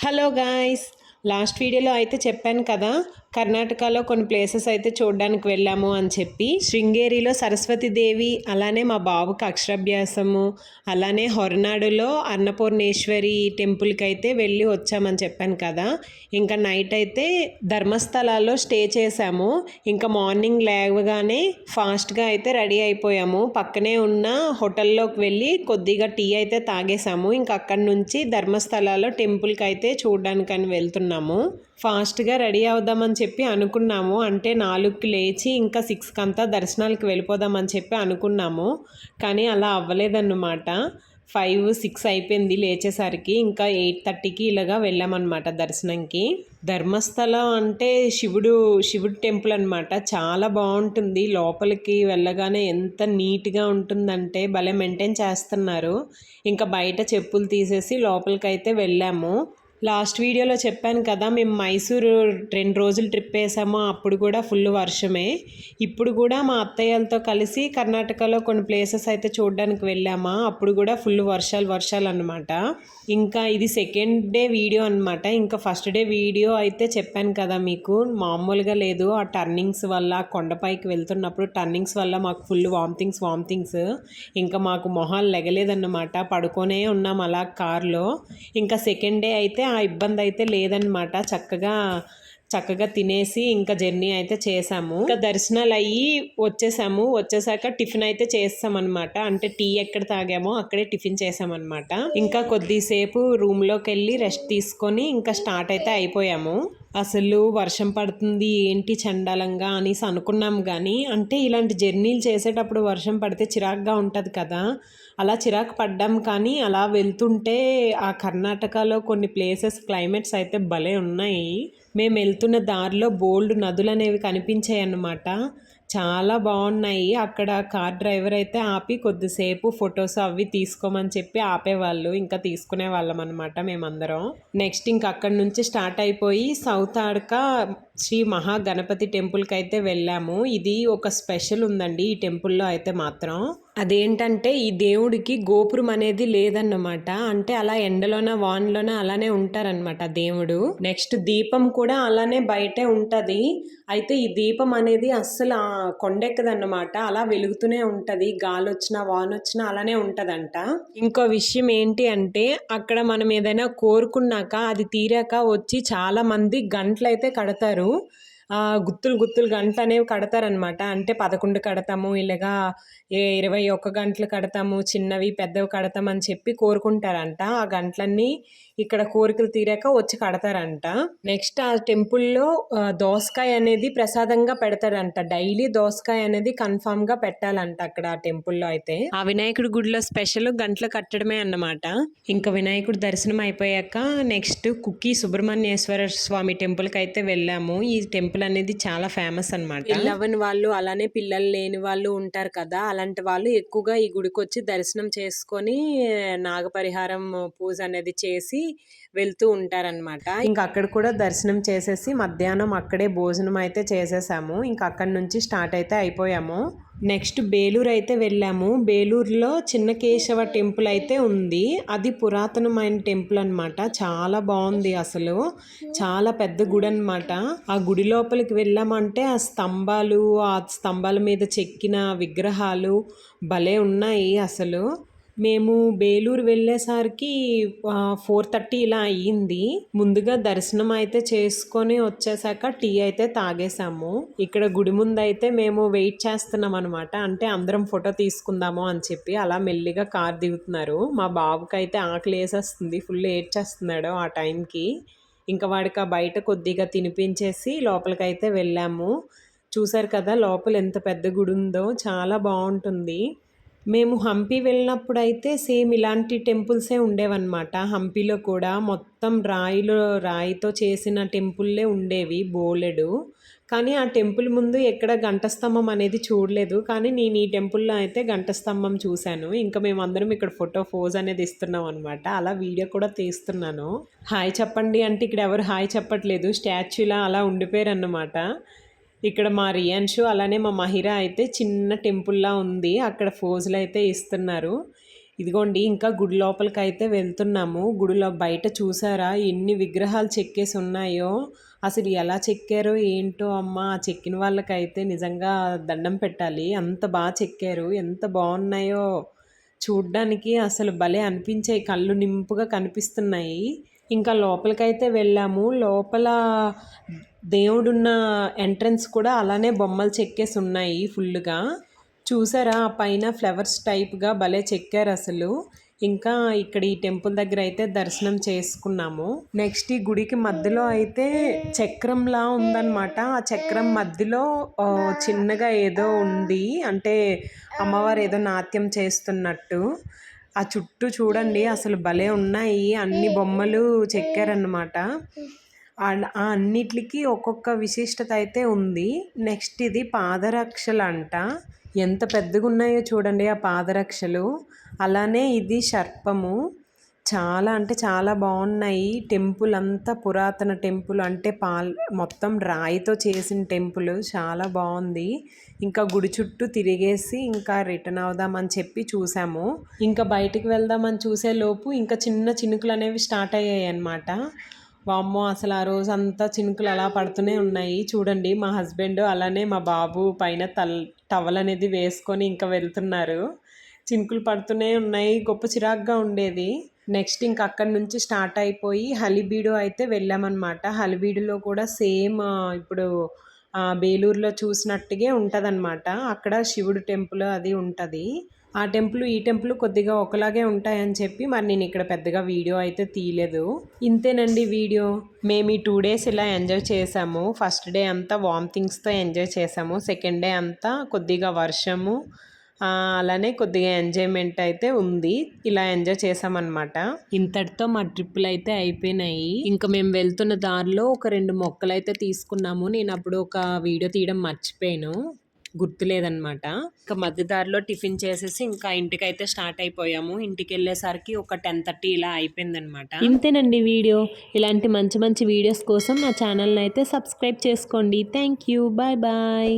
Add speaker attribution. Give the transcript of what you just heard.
Speaker 1: Hello guys, last వీడియోలో అయితే చెప్పాను కదా, కర్ణాటకలో కొన్ని ప్లేసెస్ అయితే చూడడానికి వెళ్ళాము అని చెప్పి. శృంగేరిలో సరస్వతీదేవి, అలానే మా బాబుకి అక్షరాభ్యాసము, అలానే హొరనాడులో అన్నపూర్ణేశ్వరి టెంపుల్కి అయితే వెళ్ళి వచ్చామని చెప్పాను కదా. ఇంకా నైట్ అయితే ధర్మస్థలాల్లో స్టే చేసాము. ఇంకా మార్నింగ్ లేవగానే ఫాస్ట్గా అయితే రెడీ అయిపోయాము. పక్కనే ఉన్న హోటల్లోకి వెళ్ళి కొద్దిగా టీ అయితే తాగేసాము. ఇంకా అక్కడి నుంచి ధర్మస్థలాల్లో టెంపుల్కి అయితే చూడడానికని వెళ్తున్నాము. ఫాస్ట్గా రెడీ అవుదామని చెప్పి అనుకున్నాము. అంటే 4కి లేచి ఇంకా 6కి అంతా దర్శనాలకు వెళ్ళిపోదామని చెప్పి అనుకున్నాము. కానీ అలా అవ్వలేదన్నమాట. 5, 6 అయిపోయింది లేచేసరికి. ఇంకా 8:30కి ఇలాగా వెళ్ళామన్నమాట దర్శనంకి. ధర్మస్థలం అంటే శివుడు టెంపుల్ అనమాట. చాలా బాగుంటుంది. లోపలికి వెళ్ళగానే ఎంత నీట్గా ఉంటుందంటే భలే మెయింటైన్ చేస్తున్నారు. ఇంకా బయట చెప్పులు తీసేసి లోపలికైతే వెళ్ళాము. లాస్ట్ వీడియోలో చెప్పాను కదా, మేము మైసూరు 2 రోజులు ట్రిప్ వేసాము. అప్పుడు కూడా ఫుల్ వర్షమే. ఇప్పుడు కూడా మా అత్తయ్యలతో కలిసి కర్ణాటకలో కొన్ని ప్లేసెస్ అయితే చూడడానికి వెళ్ళామా. అప్పుడు కూడా ఫుల్ వర్షాలు అన్నమాట. ఇంకా ఇది సెకండ్ డే వీడియో అనమాట. ఇంకా ఫస్ట్ డే వీడియో అయితే చెప్పాను కదా మీకు, మామూలుగా లేదు. ఆ టర్నింగ్స్ వల్ల, కొండపైకి వెళ్తున్నప్పుడు టర్నింగ్స్ వల్ల మాకు ఫుల్ వామిటింగ్స్. ఇంకా మాకు మొహాలు లెగలేదన్నమాట. పడుకొనే ఉన్నాం అలా కార్లో. ఇంకా సెకండ్ డే అయితే ఆ ఇబ్బంది అయితే లేదన్నమాట. చక్కగా తినేసి ఇంకా జర్నీ అయితే చేసాము. ఇంకా దర్శనాలు అయ్యి వచ్చేసాక టిఫిన్ అయితే చేస్తామన్నమాట. అంటే టీ ఎక్కడ తాగామో అక్కడే టిఫిన్ చేసామన్నమాట. ఇంకా కొద్దిసేపు రూమ్లోకి వెళ్ళి రెస్ట్ తీసుకొని ఇంకా స్టార్ట్ అయితే అయిపోయాము. అసలు వర్షం పడుతుంది ఏంటి చండాలంగా అనేసి అనుకున్నాం. కానీ అంటే ఇలాంటి జర్నీలు చేసేటప్పుడు వర్షం పడితే చిరాకుగా ఉంటుంది కదా, అలా చిరాకు పడ్డాం. కానీ అలా వెళ్తుంటే ఆ కర్ణాటకలో కొన్ని ప్లేసెస్ క్లైమేట్స్ అయితే భలే ఉన్నాయి. మేము వెళ్తున్న దారిలో బోల్డ్ నదులు అనేవి కనిపించాయి అన్నమాట. చాలా బాగున్నాయి. అక్కడ కార్ డ్రైవర్ అయితే ఆపి కొద్దిసేపు ఫొటోస్ అవి తీసుకోమని చెప్పి ఆపేవాళ్ళు. ఇంకా తీసుకునే వాళ్ళం అనమాట మేమందరం. నెక్స్ట్ ఇంకా అక్కడి నుంచి స్టార్ట్ అయిపోయి సౌత్ ఆడక శ్రీ మహాగణపతి టెంపుల్కి అయితే వెళ్ళాము. ఇది ఒక స్పెషల్ ఉందండి ఈ టెంపుల్లో అయితే మాత్రం. అదేంటంటే ఈ దేవుడికి గోపురం అనేది లేదన్నమాట. అంటే అలా ఎండలోన వాన్లోన అలానే ఉంటారనమాట దేవుడు. నెక్స్ట్ దీపం కూడా అలానే బయటే ఉంటది. అయితే ఈ దీపం అనేది అస్సలు కొండెక్కదన్నమాట. అలా వెలుగుతూనే ఉంటది. గాలి వచ్చినా వాన వచ్చినా అలానే ఉంటదంట. ఇంకో విషయం ఏంటి అంటే అక్కడ మనం ఏదైనా కోరుకున్నాక అది తీరాక వచ్చి చాలా మంది గంటలు అయితే కడతారు. గుత్తులు గంటలు అనేవి కడతారనమాట. అంటే 11 కడతాము, ఇలాగా 21 గంటలు కడతాము, చిన్నవి పెద్దవి కడతామని చెప్పి కోరుకుంటారంట. ఆ గంటలన్నీ ఇక్కడ కోరికలు తీరాక వచ్చి కడతారంట. నెక్స్ట్ ఆ టెంపుల్లో దోసకాయ అనేది ప్రసాదంగా పెడతాడంట. డైలీ దోసకాయ అనేది కన్ఫామ్గా పెట్టాలంట అక్కడ ఆ టెంపుల్లో అయితే. ఆ వినాయకుడి గుడిలో స్పెషల్ గంటలు కట్టడమే అన్నమాట. ఇంకా వినాయకుడి దర్శనం అయిపోయాక నెక్స్ట్ కుక్కి సుబ్రహ్మణ్యేశ్వర స్వామి టెంపుల్కి అయితే వెళ్ళాము. ఈ టెంపుల్ అనేది చాలా ఫేమస్ అనమాట. పిల్లవని వాళ్ళు అలానే పిల్లలు లేని వాళ్ళు ఉంటారు కదా, అలాంటి వాళ్ళు ఎక్కువగా ఈ గుడికి వచ్చి దర్శనం చేసుకొని నాగపరిహారం పూజ అనేది చేసి వెళ్తూ ఉంటారనమాట. ఇంకా అక్కడ కూడా దర్శనం చేసేసి మధ్యాహ్నం అక్కడే భోజనం అయితే చేసేసాము. ఇంకా అక్కడి నుంచి స్టార్ట్ అయితే అయిపోయాము. నెక్స్ట్ బేలూరు అయితే వెళ్ళాము. బేలూరులో చిన్న కేశవ టెంపుల్ అయితే ఉంది. అది పురాతనమైన టెంపుల్ అనమాట. చాలా బాగుంది. అసలు చాలా పెద్ద గుడి అనమాట. ఆ గుడి లోపలికి వెళ్ళామంటే ఆ స్తంభాల మీద చెక్కిన విగ్రహాలు భలే ఉన్నాయి అసలు. మేము బేలూరు వెళ్ళేసరికి 4:30 ఇలా అయ్యింది. ముందుగా దర్శనం అయితే చేసుకొని వచ్చేసాక టీ అయితే తాగేసాము. ఇక్కడ గుడి ముందు అయితే మేము వెయిట్ చేస్తున్నాం అనమాట. అంటే అందరం ఫోటో తీసుకుందాము అని చెప్పి అలా మెల్లిగా కార్ దిగుతున్నారు. మా బాబుకి అయితే ఆకలి వేసేస్తుంది, ఫుల్ ఏడ్చేస్తున్నాడు ఆ టైంకి. ఇంకా వాడికి ఆ బయట కొద్దిగా తినిపించేసి లోపలికైతే వెళ్ళాము. చూసారు కదా లోపల ఎంత పెద్ద గుడి ఉందో, చాలా బాగుంటుంది. మేము హంపి వెళ్ళినప్పుడు అయితే సేమ్ ఇలాంటి టెంపుల్సే ఉండేవన్నమాట. హంపిలో కూడా మొత్తం రాయితో చేసిన టెంపుల్లే ఉండేవి బోలెడు. కానీ ఆ టెంపుల్ ముందు ఎక్కడ గంటస్తంభం అనేది చూడలేదు. కానీ నేను ఈ టెంపుల్లో అయితే గంటస్తంభం చూశాను. ఇంకా మేమందరం ఇక్కడ పోజ్ అనేది ఇస్తున్నాం అనమాట. అలా వీడియో కూడా తీస్తున్నాను. హాయ్ చెప్పండి అంటే ఇక్కడ ఎవరు హాయ్ చెప్పట్లేదు, స్టాచ్యూలా అలా ఉండిపోయారు అన్నమాట. ఇక్కడ మా రియాన్షు అలానే మా మహిరా అయితే చిన్న టెంపుల్లా ఉంది, అక్కడ ఫోజులు అయితే ఇస్తున్నారు. ఇదిగోండి ఇంకా గుడి లోపలికైతే వెళ్తున్నాము. గుడిలో బయట చూసారా ఎన్ని విగ్రహాలు చెక్కేసి ఉన్నాయో. అసలు ఎలా చెక్కారో ఏంటో అమ్మ. ఆ చెక్కిన వాళ్ళకైతే నిజంగా దండం పెట్టాలి. అంత బాగా చెక్కారు. ఎంత బాగున్నాయో చూడ్డానికి అసలు భలే అనిపించాయి. కళ్ళు నింపుగా కనిపిస్తున్నాయి. ఇంకా లోపలికైతే వెళ్ళాము. లోపల దేవుడున్న ఎంట్రన్స్ కూడా అలానే బొమ్మలు చెక్కేసి ఉన్నాయి ఫుల్గా. చూసారా ఆ పైన ఫ్లవర్స్ టైప్గా భలే చెక్కారు అసలు. ఇంకా ఇక్కడ ఈ టెంపుల్ దగ్గర అయితే దర్శనం చేసుకున్నాము. నెక్స్ట్ ఈ గుడికి మధ్యలో అయితే చక్రంలా ఉందన్నమాట. ఆ చక్రం మధ్యలో చిన్నగా ఏదో ఉంది, అంటే అమ్మవారు ఏదో నాట్యం చేస్తున్నట్టు. ఆ చుట్టూ చూడండి అసలు భలే ఉన్నాయి, అన్ని బొమ్మలు చెక్కారన్నమాట. ఆ అన్నిటికి ఒక్కొక్క విశిష్టత అయితే ఉంది. నెక్స్ట్ ఇది పాదరక్షలంట. ఎంత పెద్దగా ఉన్నాయో చూడండి ఆ పాదరక్షలు. అలానే ఇది సర్పము. చాలా అంటే చాలా బాగున్నాయి. టెంపుల్ అంతా పురాతన టెంపుల్, అంటే మొత్తం రాయితో చేసిన టెంపుల్ చాలా బాగుంది. ఇంకా గుడి చుట్టూ తిరిగేసి ఇంకా రిటర్న్ అవుదామని చెప్పి చూసాము. ఇంకా బయటికి వెళ్దామని చూసే లోపు ఇంకా చిన్న చినుకులు అనేవి స్టార్ట్ అయ్యాయి అన్నమాట. వామ్మో అసలు ఆ రోజంతా చినుకులు అలా పడుతూనే ఉన్నాయి. చూడండి మా హస్బెండ్ అలానే మా బాబు పైన టవల్ అనేది వేసుకొని ఇంకా వెళ్తున్నారు. చినుకులు పడుతూనే ఉన్నాయి. గొప్ప చిరాగ్గా ఉండేది. నెక్స్ట్ ఇంక అక్కడి నుంచి స్టార్ట్ అయిపోయి హలిబీడు అయితే వెళ్ళామన్నమాట. హలిబీడులో కూడా సేమ్ ఇప్పుడు బేలూరులో చూసినట్టుగా ఉంటుందన్నమాట. అక్కడ శివుడు టెంపుల్ అది ఉంటుంది. ఆ టెంపుల్ ఈ టెంపుల్ కొద్దిగా ఒకలాగే ఉంటాయని చెప్పి మరి నేను ఇక్కడ పెద్దగా వీడియో అయితే తీయలేదు. ఇంతేనండి వీడియో. మేము ఈ 2 days ఇలా ఎంజాయ్ చేసాము. ఫస్ట్ డే అంతా వామిటింగ్స్తో ఎంజాయ్ చేసాము. సెకండ్ డే అంతా కొద్దిగా వర్షము, అలానే కొద్దిగా ఎంజాయ్మెంట్ అయితే ఉంది. ఇలా ఎంజాయ్ చేసామన్నమాట. ఇంతటితో మా ట్రిప్పులు అయితే అయిపోయినాయి. ఇంకా మేము వెళ్తున్న దారిలో ఒక 2 మొక్కలు అయితే తీసుకున్నాము. నేను అప్పుడు ఒక వీడియో తీయడం మర్చిపోయాను, గుర్తులేదన్నమాట. ఇంకా మధ్య దారిలో టిఫిన్ చేసేసి ఇంకా ఇంటికైతే స్టార్ట్ అయిపోయాము. ఇంటికి వెళ్ళేసరికి ఒక 10:30 ఇలా అయిపోయిందనమాట. ఇంతేనండి వీడియో. ఇలాంటి మంచి మంచి వీడియోస్ కోసం నా ఛానల్ని అయితే సబ్స్క్రైబ్ చేసుకోండి. Thank you. Bye bye.